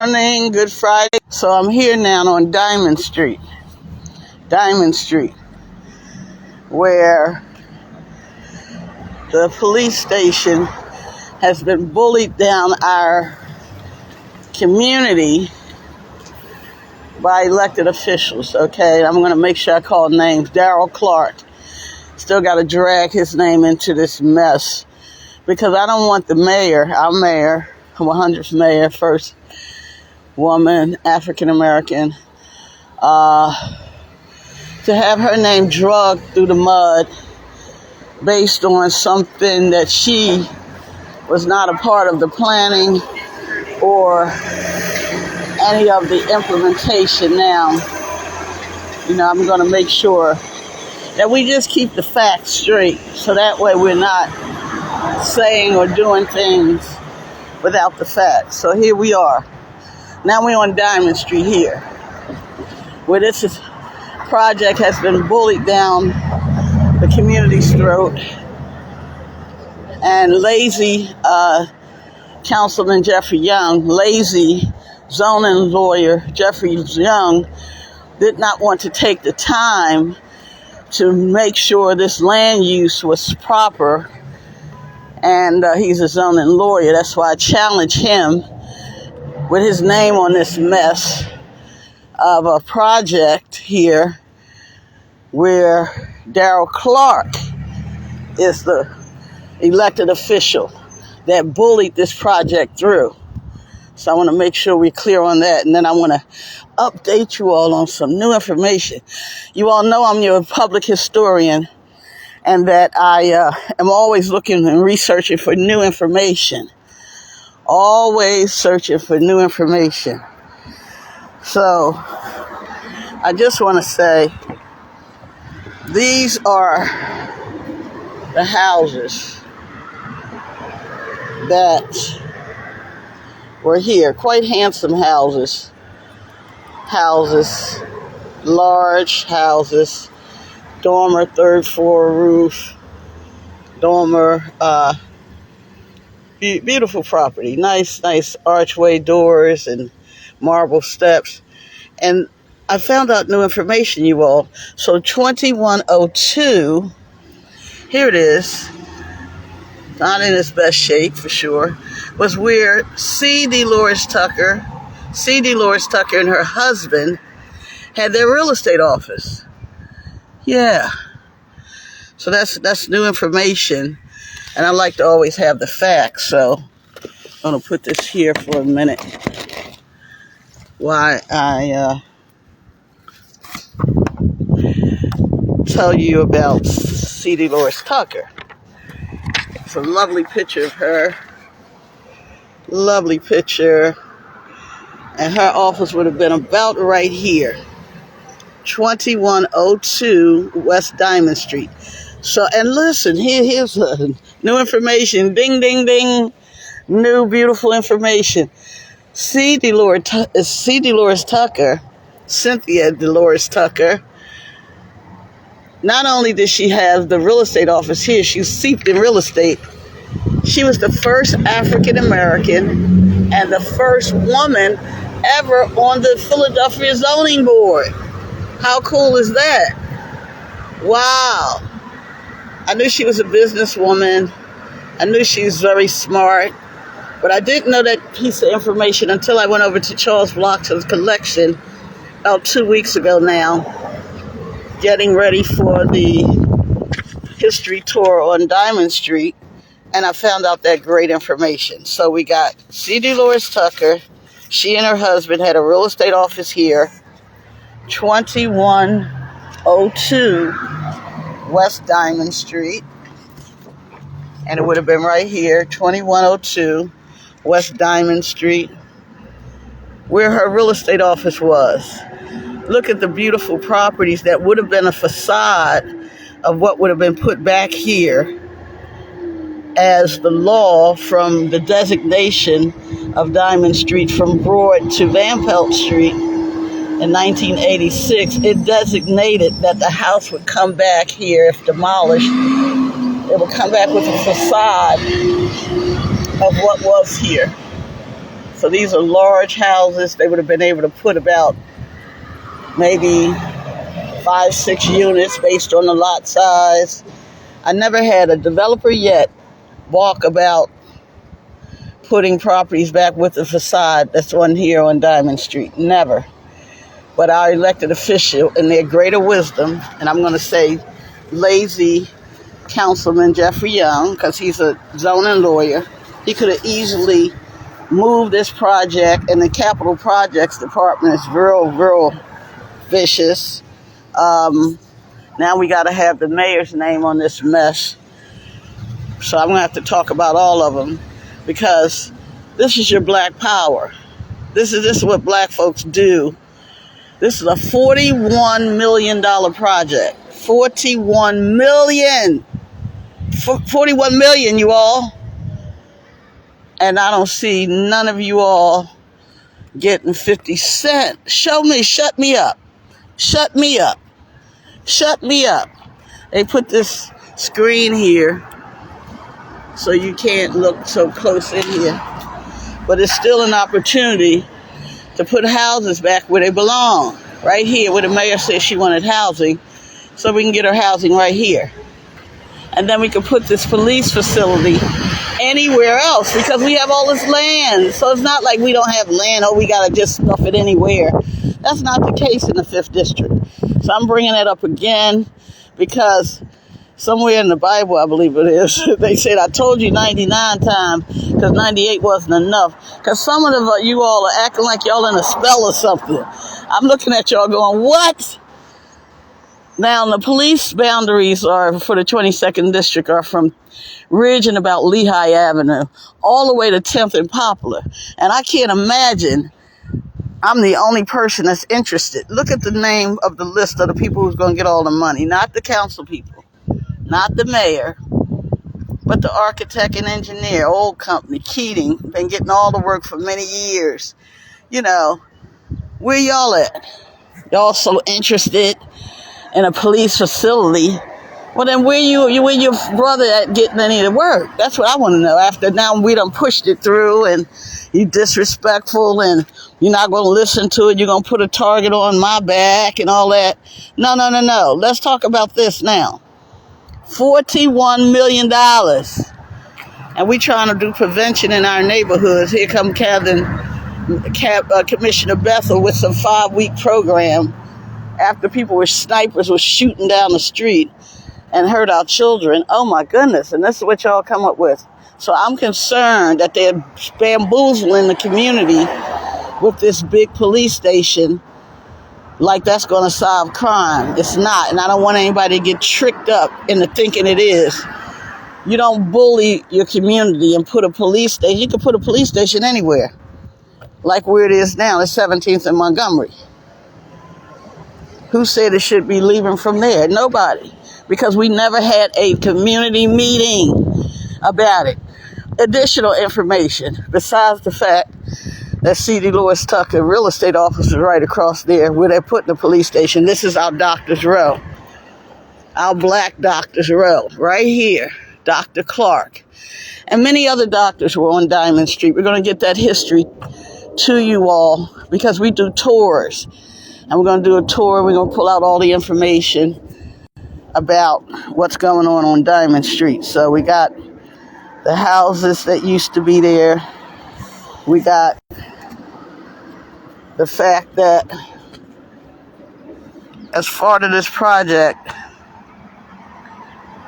Morning, Good Friday. So I'm here now on Diamond Street, where the police station has been bullied down our community by elected officials. Okay, I'm going to make sure I call names. Darrell Clark. Still got to drag his name into this mess because I don't want the mayor, our mayor, 100th mayor, first woman, African American, to have her name dragged through the mud based on something that she was not a part of the planning or any of the implementation. Now, I'm going to make sure that we just keep the facts straight so that way we're not saying or doing things without the facts. So here we are. Now we're on Diamond Street here, where this project has been bullied down the community's throat. And lazy Councilman Jeffrey Young, lazy zoning lawyer Jeffrey Young, did not want to take the time to make sure this land use was proper. And he's a zoning lawyer. That's why I challenge him with his name on this mess of a project here where Darrell Clark is the elected official that bullied this project through. So I want to make sure we're clear on that. And then I want to update you all on some new information. You all know I'm your public historian and that I am always looking and researching for new information. Always searching for new information. So I just want to say these are the houses that were here. Quite handsome houses. Large houses. Dormer, third floor roof. Dormer, beautiful property. Nice archway doors and marble steps. And I found out new information, you all. So 2102, here it is, not in its best shape for sure, was where C. Delores Tucker and her husband had their real estate office. Yeah. So that's new information. And I like to always have the facts, so I'm going to put this here for a minute while I tell you about C. Delores Tucker. It's a lovely picture of her. Lovely picture. And her office would have been about right here. 2102 West Diamond Street. So, and listen, here's new information. Ding, ding, ding. New, beautiful information. C. Delores Tucker, Cynthia Delores Tucker, not only did she have the real estate office here, she's steeped in real estate. She was the first African American and the first woman ever on the Philadelphia Zoning Board. How cool is that? Wow. I knew she was a businesswoman. I knew she was very smart. But I didn't know that piece of information until I went over to Charles Bloxham's collection about 2 weeks ago now, getting ready for the history tour on Diamond Street. And I found out that great information. So we got C. Delores Tucker. She and her husband had a real estate office here. 2102 West Diamond Street. And it would have been right here, 2102 West Diamond Street, where her real estate office was. Look at the beautiful properties that would have been a facade of what would have been put back here as the law from the designation of Diamond Street from Broad to Van Pelt Street in 1986. It designated that the house would come back here if demolished. It would come back with a facade of what was here. So these are large houses. They would have been able to put about maybe 5-6 units based on the lot size. I never had a developer yet walk about putting properties back with the facade that's on here on Diamond Street. Never. But our elected official, in their greater wisdom, and I'm going to say lazy Councilman Jeffrey Young, because he's a zoning lawyer, he could have easily moved this project, and the Capital Projects Department is real vicious. Now we got to have the mayor's name on this mess. So I'm going to have to talk about all of them, because this is your black power. This is what black folks do. This is a $41 million project. 41 million, you all. And I don't see none of you all getting 50 cents. Shut me up. Shut me up. Shut me up. They put this screen here so you can't look so close in here. But it's still an opportunity to put houses back where they belong. Right here, where the mayor said she wanted housing, so we can get her housing right here. And then we can put this police facility anywhere else, because we have all this land. So it's not like we don't have land, we got to just stuff it anywhere. That's not the case in the 5th District. So I'm bringing that up again because somewhere in the Bible, I believe it is, they said, I told you 99 times because 98 wasn't enough. Because some of you all are acting like y'all in a spell or something. I'm looking at y'all going, what? Now, the police boundaries are for the 22nd District are from Ridge and about Lehigh Avenue all the way to 10th and Poplar. And I can't imagine I'm the only person that's interested. Look at the name of the list of the people who's going to get all the money. Not the council people, not the mayor, but the architect and engineer, old company, Keating, been getting all the work for many years. You know, where y'all at? Y'all so interested in a police facility. Well, then where your brother at getting any of the work? That's what I want to know. After now we done pushed it through and you disrespectful and you're not going to listen to it. You're going to put a target on my back and all that. No. Let's talk about this now. $41 million. And we trying to do prevention in our neighborhoods. Here come Commissioner Bethel with some 5-week program after people with snipers was shooting down the street and hurt our children. Oh my goodness. And this is what y'all come up with. So I'm concerned that they're bamboozling the community with this big police station like that's going to solve crime. It's not. And I don't want anybody to get tricked up into thinking it is. You don't bully your community and put a police station. You can put a police station anywhere. Like where it is now, the 17th and Montgomery. Who said it should be leaving from there? Nobody. Because we never had a community meeting about it. Additional information, besides the fact that C.D. Lewis Tucker, real estate office, is right across there where they're putting the police station. This is our Doctor's Row. Our Black Doctor's Row. Right here. Dr. Clark. And many other doctors were on Diamond Street. We're going to get that history to you all because we do tours. And we're going to do a tour. We're going to pull out all the information about what's going on Diamond Street. So we got the houses that used to be there. We got the fact that as part of this project,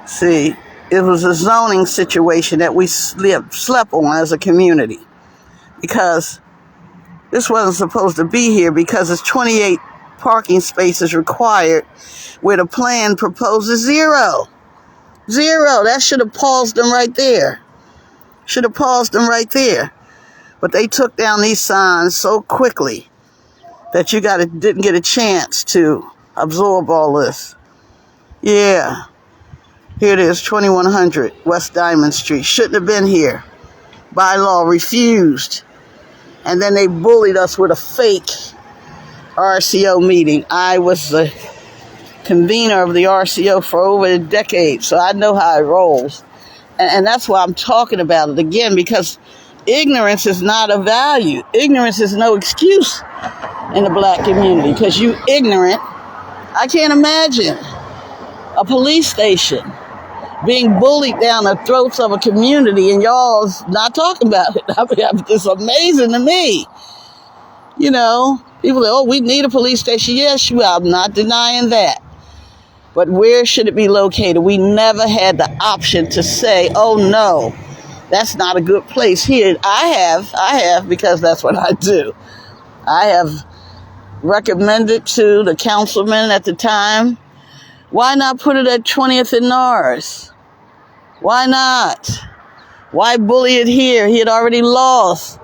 see, it was a zoning situation that we slept on as a community because this wasn't supposed to be here because it's 28 parking spaces required where the plan proposes zero. That should have paused them right there. But they took down these signs so quickly that you didn't get a chance to absorb all this. Yeah. Here it is, 2100 West Diamond Street. Shouldn't have been here. By law, refused. And then they bullied us with a fake RCO meeting. I was the convener of the RCO for over a decade, so I know how it rolls. And that's why I'm talking about it again, because Ignorance is not a value. Ignorance is no excuse in the black community because you ignorant. I can't imagine a police station being bullied down the throats of a community and y'all's not talking about it. I mean, it's amazing to me. You know, people say, oh, we need a police station. Yes, I'm not denying that. But where should it be located? We never had the option to say, oh, no, that's not a good place here. I have, because that's what I do. I have recommended to the councilman at the time, why not put it at 20th and Norris? Why not? Why bully it here? He had already lost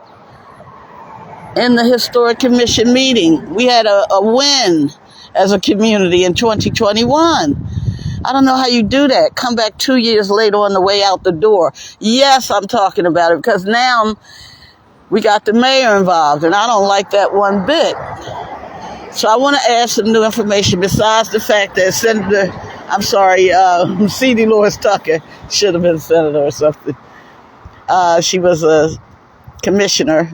in the Historic Commission meeting. We had a win as a community in 2021. I don't know how you do that. Come back 2 years later on the way out the door. Yes, I'm talking about it because now we got the mayor involved, and I don't like that one bit. So I want to add some new information besides the fact that C.D. Lois Tucker should have been senator or something. She was a commissioner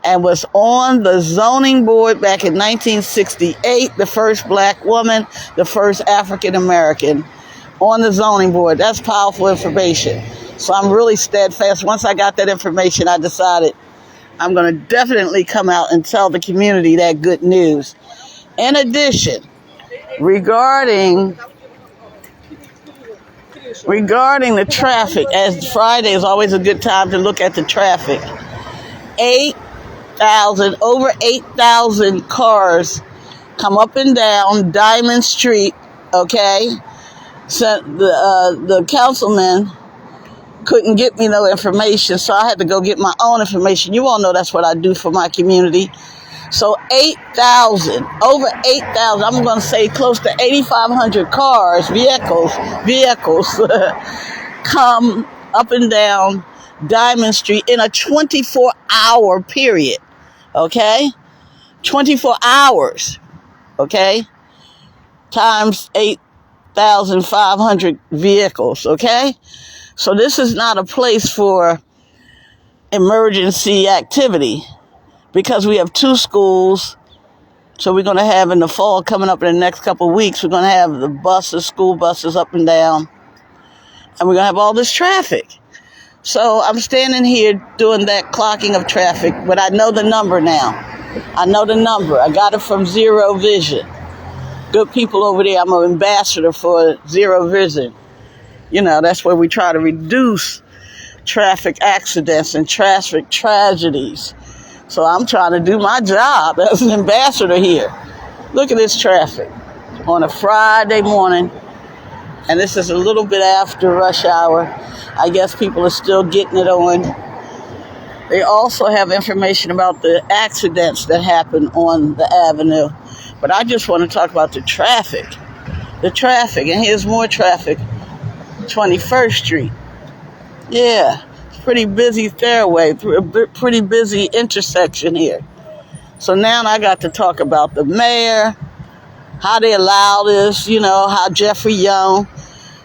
and was on the zoning board back in 1968, the first black woman, the first African American on the zoning board. That's powerful information. So I'm really steadfast. Once I got that information, I decided I'm going to definitely come out and tell the community that good news. In addition, regarding the traffic, as Friday is always a good time to look at the traffic, over 8,000 cars come up and down Diamond Street, okay? So the councilman couldn't get me no information, so I had to go get my own information. You all know that's what I do for my community. So over 8,000, I'm going to say close to 8,500 cars, vehicles, come up and down Diamond Street in a 24-hour period, okay? 24 hours, okay? Times 8,500 vehicles, okay? So this is not a place for emergency activity because we have 2 schools. So we're going to have in the fall coming up in the next couple of weeks, we're going to have the buses, school buses up and down. And we're going to have all this traffic. So I'm standing here doing that clocking of traffic, but I know the number now. I know the number. I got it from Zero Vision. Good people over there. I'm an ambassador for Zero Vision. You know, that's where we try to reduce traffic accidents and traffic tragedies. So I'm trying to do my job as an ambassador here. Look at this traffic on a Friday morning. And this is a little bit after rush hour. I guess people are still getting it on. They also have information about the accidents that happen on the avenue. But I just want to talk about the traffic. The traffic. And here's more traffic. 21st Street. Yeah. Pretty busy fairway, pretty busy intersection here. So now I got to talk about the mayor, how they allow this, you know, how Jeffrey Young,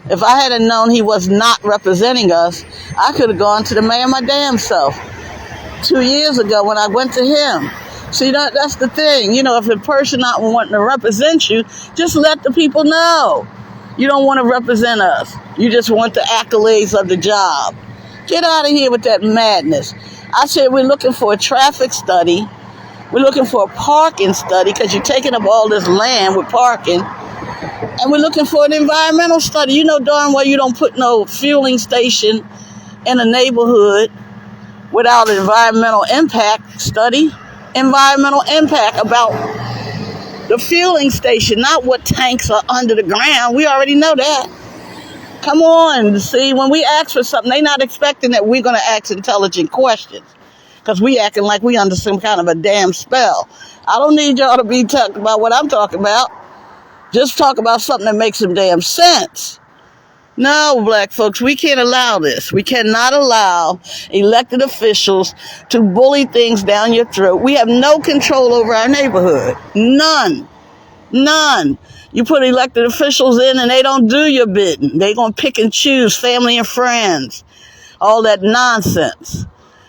if I had known he was not representing us, I could have gone to the mayor my damn self 2 years ago when I went to him. See, that's the thing. You know, if the person not wanting to represent you, just let the people know. You don't want to represent us. You just want the accolades of the job. Get out of here with that madness. I said we're looking for a traffic study. We're looking for a parking study because you're taking up all this land with parking. And we're looking for an environmental study. You know darn well you don't put no fueling station in a neighborhood without an environmental impact study. Environmental impact about the fueling station, not what tanks are under the ground. We already know that. Come on, see, when we ask for something, they're not expecting that we're going to ask intelligent questions because we acting like we under some kind of a damn spell. I don't need y'all to be talking about what I'm talking about. Just talk about something that makes some damn sense. No, black folks, we can't allow this. We cannot allow elected officials to bully things down your throat. We have no control over our neighborhood. None. You put elected officials in and they don't do your bidding. They're going to pick and choose family and friends. All that nonsense.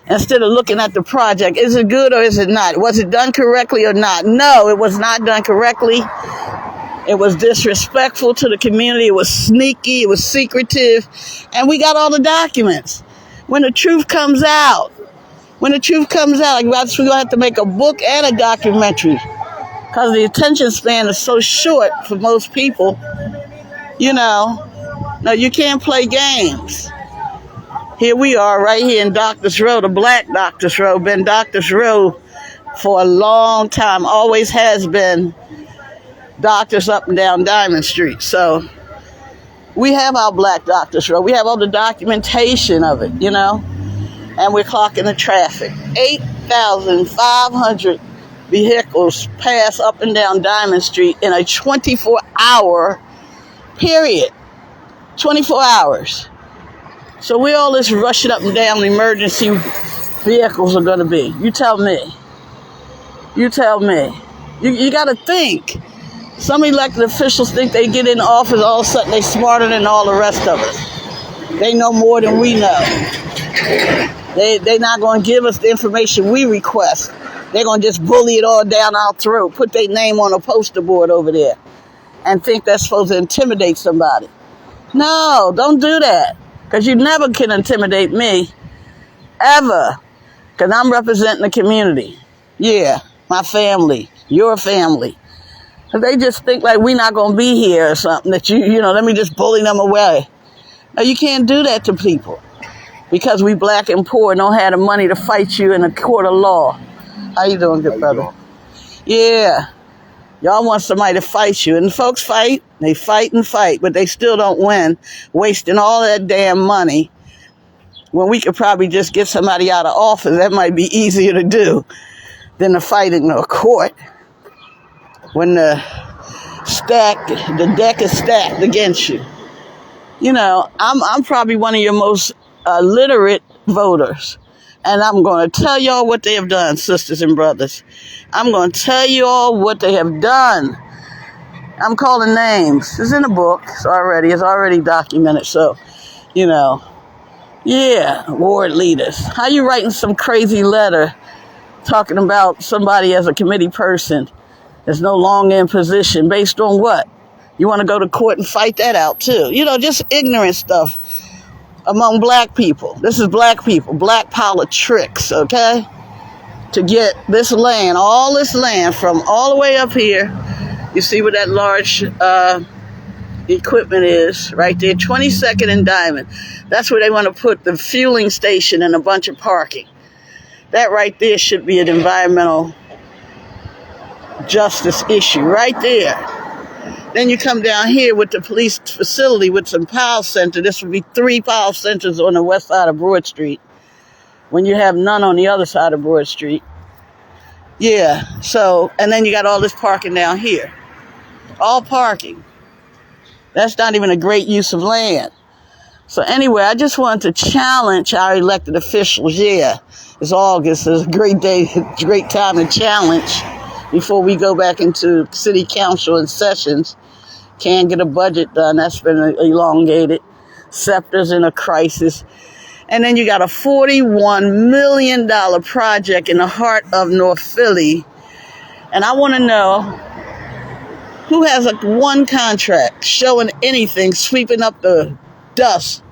instead of looking at the project. Is it good or is it not? Was it done correctly or not? No, it was not done correctly. It was disrespectful to the community. It was sneaky. It was secretive. And we got all the documents. When the truth comes out, like we're going to have to make a book and a documentary because the attention span is so short for most people. No, you can't play games. Here we are right here in Doctors Row, the Black Doctors Row. Been Doctors Row for a long time. Always has been doctors up and down Diamond Street. So we have our Black Doctors Row. We have all the documentation of it, and we're clocking the traffic. 8,500 vehicles pass up and down Diamond Street in a 24-hour period. 24 hours. So where all this rushing up and down emergency vehicles are going to be? You tell me. You got to think. Some elected officials think they get in office, all of a sudden they're smarter than all the rest of us. They know more than we know. They're not going to give us the information we request. They're going to just bully it all down our throat, put their name on a poster board over there, and think that's supposed to intimidate somebody. No, don't do that, because you never can intimidate me, ever, because I'm representing the community. Yeah, my family, your family. They just think like we're not going to be here or something, that let me just bully them away. No, you can't do that to people because we black and poor and don't have the money to fight you in a court of law. How you doing, good brother? Yeah. Y'all want somebody to fight you. And folks fight. They fight and fight, but they still don't win, wasting all that damn money when we could probably just get somebody out of office. That might be easier to do than to fight in a court when the deck is stacked against you. I'm probably one of your most literate voters. And I'm going to tell y'all what they have done, sisters and brothers. I'm going to tell you all what they have done. I'm calling names. It's in the book. It's already documented. So, ward leaders. How you writing some crazy letter talking about somebody as a committee person that's no longer in position based on what? You want to go to court and fight that out too. Just ignorant stuff among black people. This is black people, black politics, okay? To get this land, all this land from all the way up here. You see where that large equipment is right there, 22nd and Diamond. That's where they want to put the fueling station and a bunch of parking. That right there should be an environmental justice issue right there. Then you come down here with the police facility with some POW center. This would be 3 POW centers on the west side of Broad Street when you have none on the other side of Broad Street. Yeah, so, and then you got all this parking down here. All parking. That's not even a great use of land. So anyway, I just wanted to challenge our elected officials. Yeah, it's August. It's a great day, great time to challenge before we go back into city council and sessions. Can't get a budget done. That's been elongated. SEPTA's in a crisis. And then you got a $41 million project in the heart of North Philly. And I want to know who has one contract showing anything, sweeping up the dust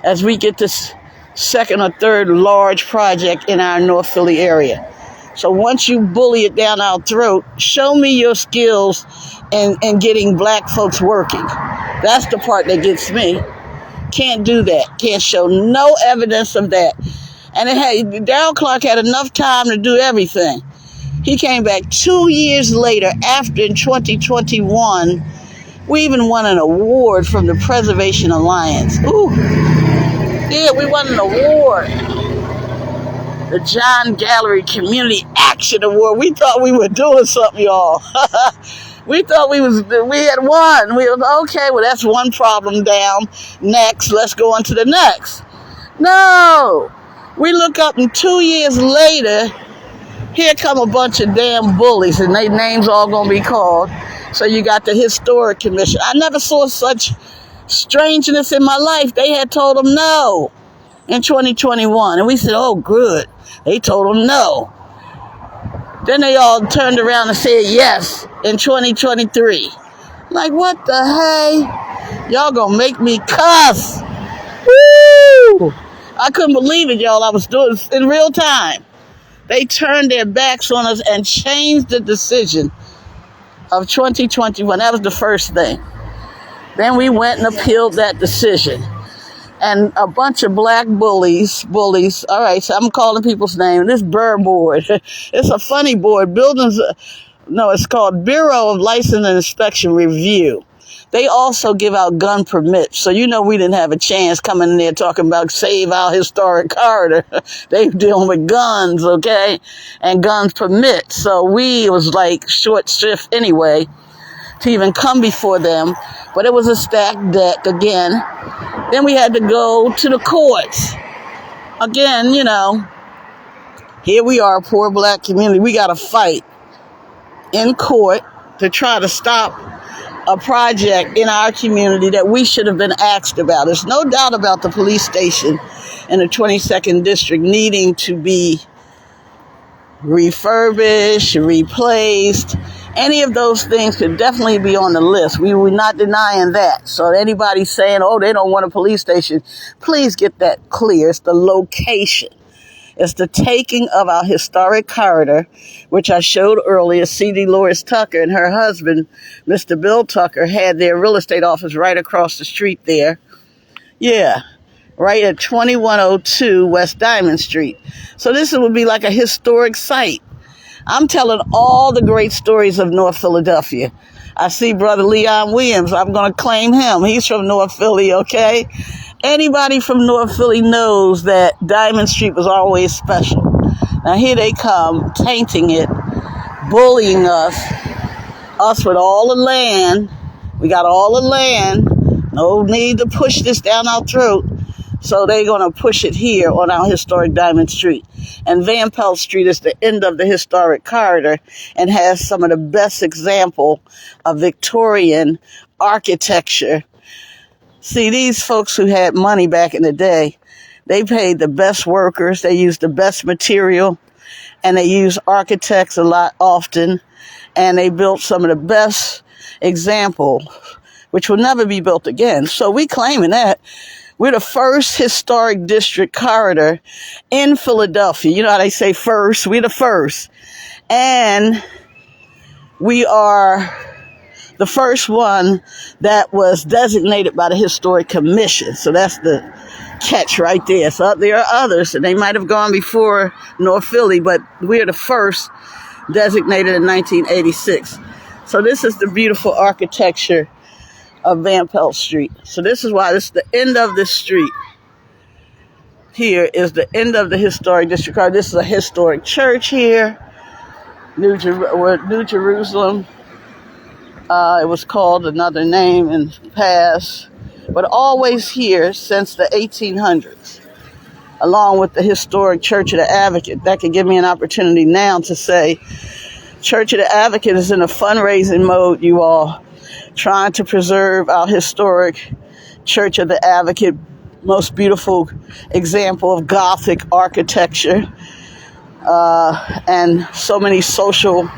as we get this second or third large project in our North Philly area. So once you bully it down our throat, show me your skills in getting black folks working. That's the part that gets me. Can't do that. Can't show no evidence of that. And Darrell Clarke had enough time to do everything. He came back 2 years later, after in 2021, we even won an award from the Preservation Alliance. Ooh. Yeah, we won an award. The John Gallery Community Action Award. We thought we were doing something, y'all. We thought we had won. We were okay. Well, that's one problem down. Next, let's go on to the next. No, we look up, and 2 years later, here come a bunch of damn bullies, and their names all gonna be called. So you got the Historic Commission. I never saw such strangeness in my life. They had told them no. in 2021. And we said, oh, good. They told them no. Then they all turned around and said yes in 2023. Like, what the hey? Y'all gonna make me cuss. Woo! I couldn't believe it, y'all. I was doing it in real time. They turned their backs on us and changed the decision of 2021. That was the first thing. Then we went and appealed that decision. And a bunch of black bullies. All right, so I'm calling people's names. This Burr board. It's a funny board. It's called Bureau of License and Inspection Review. They also give out gun permits. So we didn't have a chance coming in there talking about save our historic corridor. They dealing with guns, okay? And guns permits. So it was like short shrift anyway to even come before them. But it was a stacked deck again. Then we had to go to the courts. Again, here we are, poor black community. We got to fight in court to try to stop a project in our community that we should have been asked about. There's no doubt about the police station in the 22nd District needing to be refurbished, replaced. Any of those things could definitely be on the list. We were not denying that. So anybody saying, oh, they don't want a police station, please get that clear. It's the location. It's the taking of our historic corridor, which I showed earlier. C.D. Loris Tucker and her husband, Mr. Bill Tucker, had their real estate office right across the street there. Yeah, right at 2102 West Diamond Street. So this would be like a historic site. I'm telling all the great stories of North Philadelphia. I see Brother Leon Williams. I'm going to claim him. He's from North Philly, okay? Anybody from North Philly knows that Diamond Street was always special. Now here they come, tainting it, bullying us with all the land. We got all the land. No need to push this down our throat. So they're going to push it here on our historic Diamond Street. And Van Pelt Street is the end of the historic corridor and has some of the best example of Victorian architecture. See, these folks who had money back in the day, they paid the best workers, they used the best material, and they used architects a lot often, and they built some of the best example, which will never be built again. So we claiming that. We're the first historic district corridor in Philadelphia. You know how they say first? We're the first. And we are the first one that was designated by the Historic Commission. So that's the catch right there. So there are others, and they might have gone before North Philly, but we're the first designated in 1986. So this is the beautiful architecture of Van Pelt Street. So this is why this is the end of this street. Here is the end of the historic district. This is a historic church here, New Jerusalem. It was called another name in the past, but always here since the 1800s, along with the historic Church of the Advocate. That could give me an opportunity now to say Church of the Advocate is in a fundraising mode, you all, trying to preserve our historic Church of the Advocate, most beautiful example of Gothic architecture, and so many social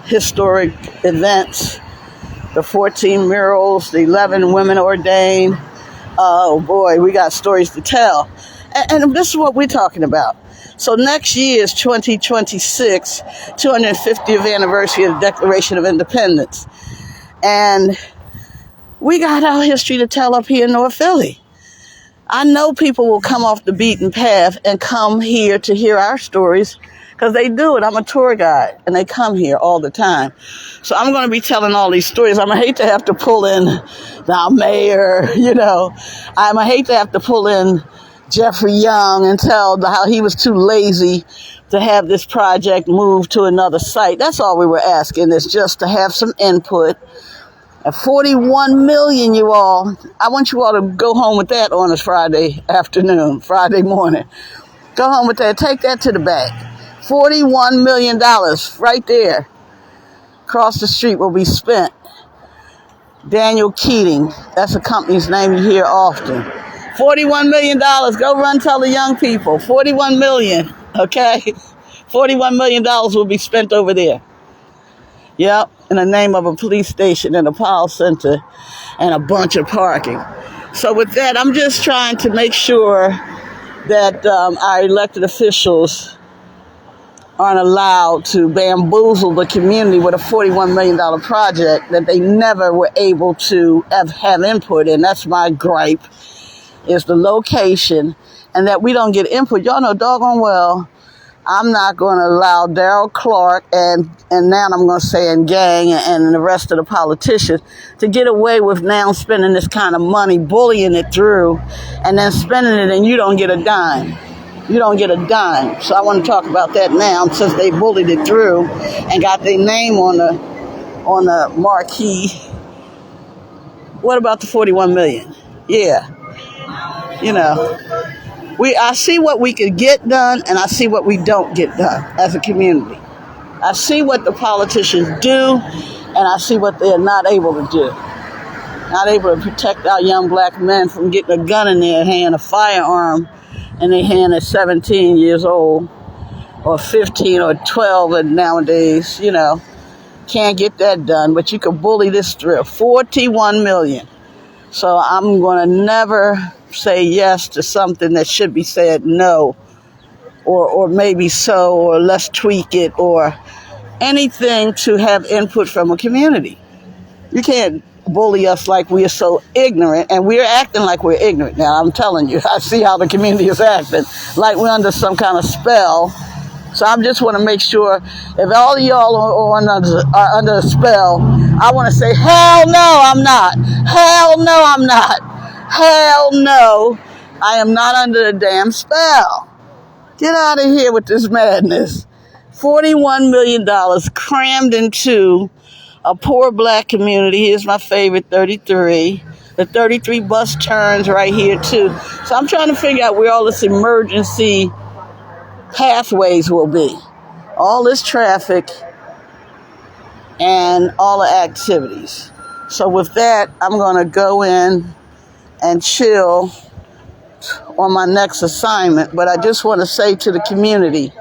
historic events, the 14 murals, the 11 women ordained. Oh boy, we got stories to tell. And this is what we're talking about. So next year is 2026, 250th anniversary of the Declaration of Independence. And we got our history to tell up here in North Philly. I know people will come off the beaten path and come here to hear our stories because they do it. I'm a tour guide, and they come here all the time. So I'm going to be telling all these stories. I'm going to hate to have to pull in the mayor, I'm going to hate to have to pull in Jeffrey Young and tell how he was too lazy to have this project moved to another site. That's all we were asking, is just to have some input. At $41 million, you all. I want you all to go home with that on a Friday afternoon, Friday morning. Go home with that. Take that to the bank. $41 million right there across the street will be spent. Daniel Keating, that's a company's name you hear often. $41 million. Go run, tell the young people. $41 million, okay? $41 million will be spent over there. Yep, in the name of a police station and a power center and a bunch of parking. So with that, I'm just trying to make sure that our elected officials aren't allowed to bamboozle the community with a $41 million project that they never were able to have input in. That's my gripe, is the location, and that we don't get input. Y'all know doggone well I'm not going to allow Daryl Clark and now I'm going to say and gang and the rest of the politicians to get away with now spending this kind of money, bullying it through, and then spending it and you don't get a dime. You don't get a dime. So I want to talk about that now, since they bullied it through and got their name on the marquee. What about the $41 million? Yeah. You know, I see what we could get done, and I see what we don't get done as a community. I see what the politicians do, and I see what they're not able to do. Not able to protect our young black men from getting a gun in their hand, a firearm in their hand at 17 years old, or 15 or 12 and nowadays, can't get that done, but you can bully this through. $41 million. So I'm going to never say yes to something that should be said no, or maybe so, or let's tweak it, or anything to have input from a community. You can't bully us like we are so ignorant, and we're acting like we're ignorant now. I'm telling you, I see how the community is acting, like we're under some kind of spell. So I just want to make sure, if all of y'all are under a spell, I want to say, hell no, I'm not. Hell no, I'm not. Hell no, I am not under a damn spell. Get out of here with this madness. $41 million crammed into a poor black community. Here's my favorite, 33. The 33 bus turns right here, too. So I'm trying to figure out where all this emergency pathways will be. All this traffic and all the activities. So with that, I'm going to go in and chill on my next assignment. But I just want to say to the community,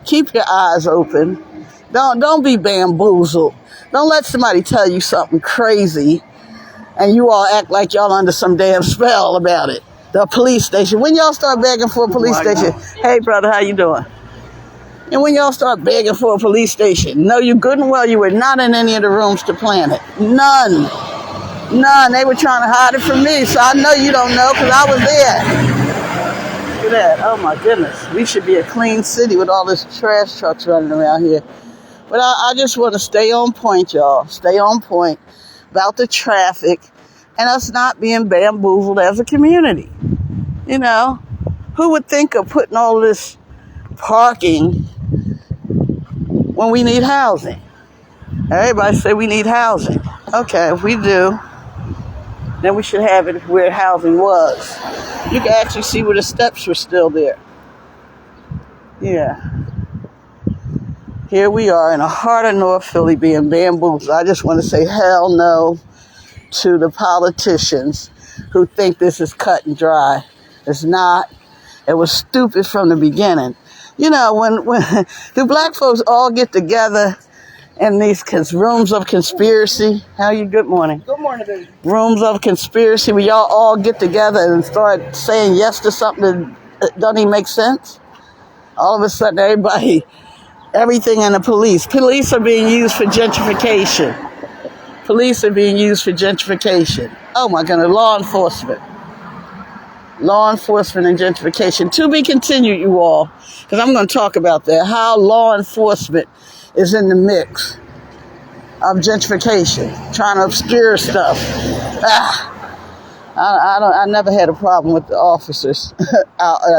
keep your eyes open. Don't be bamboozled. Don't let somebody tell you something crazy and you all act like y'all under some damn spell about it. The police station. When y'all start begging for a police station, hey brother, how you doing? And when y'all start begging for a police station, know you good and well you were not in any of the rooms to plan it. None. They were trying to hide it from me, so I know you don't know because I was there. Look at that. Oh my goodness. We should be a clean city with all this trash trucks running around here. But I just want to stay on point, y'all. Stay on point about the traffic and us not being bamboozled as a community. Who would think of putting all this parking when we need housing? Everybody say we need housing. Okay, if we do, then we should have it where housing was. You can actually see where the steps were still there. Yeah. Here we are in the heart of North Philly being bamboozled. I just want to say hell no to the politicians who think this is cut and dry. It's not. It was stupid from the beginning. When do black folks all get together in these rooms of conspiracy? How are you? Good morning. Good morning, baby. Rooms of conspiracy where y'all all get together and start saying yes to something that doesn't even make sense. All of a sudden, everything in the police. Police are being used for gentrification. Oh my goodness, law enforcement and gentrification. To be continued, you all, because I'm going to talk about that, how law enforcement is in the mix of gentrification, trying to obscure stuff. I never had a problem with the officers.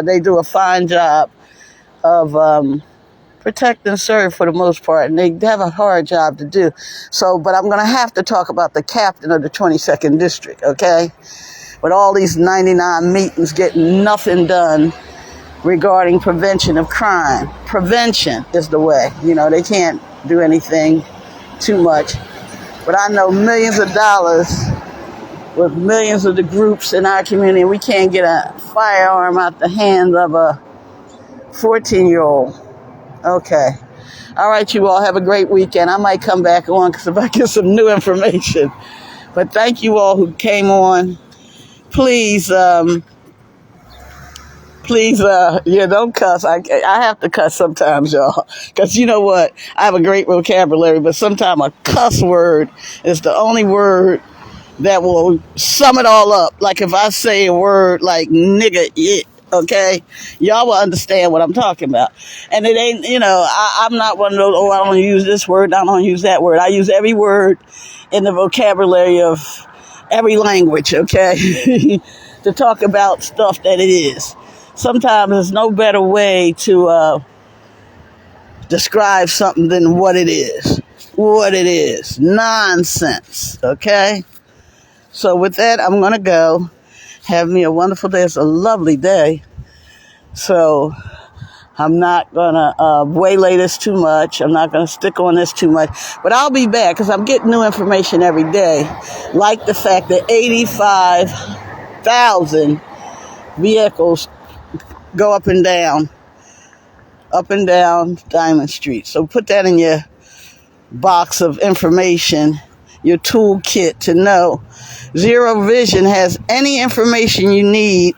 They do a fine job of protect and serve for the most part, and they have a hard job to do. So, but I'm going to have to talk about the captain of the 22nd District, okay? With all these 99 meetings getting nothing done regarding prevention of crime. Prevention is the way. They can't do anything too much. But I know millions of dollars with millions of the groups in our community. We can't get a firearm out the hands of a 14-year-old. Okay. All right, you all have a great weekend. I might come back on because if I get some new information. But thank you all who came on. Please, don't cuss. I have to cuss sometimes, y'all. Because you know what? I have a great vocabulary, but sometimes a cuss word is the only word that will sum it all up. Like if I say a word like nigga, it, okay? Y'all will understand what I'm talking about. And it ain't, I'm not one of those, I don't use this word, I don't use that word. I use every word in the vocabulary of every language, okay? To talk about stuff that it is. Sometimes there's no better way to describe something than what it is. What it is. Nonsense, okay? So with that, I'm going to go. Have me a wonderful day. It's a lovely day. So I'm not going to waylay this too much. I'm not going to stick on this too much. But I'll be back because I'm getting new information every day. Like the fact that 85,000 vehicles go up and down Diamond Street. So put that in your box of information, your toolkit to know. Zero Vision has any information you need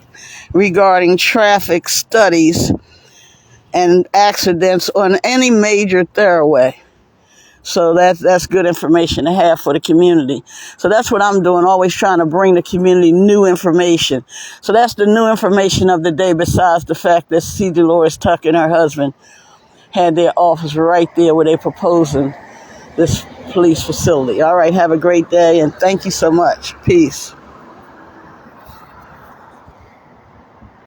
regarding traffic studies and accidents on any major thoroughway. So that's good information to have for the community. So that's what I'm doing, always trying to bring the community new information. So that's the new information of the day, besides the fact that C. Dolores Tuck and her husband had their office right there where they're proposing this police facility. All right, have a great day, and thank you so much. Peace.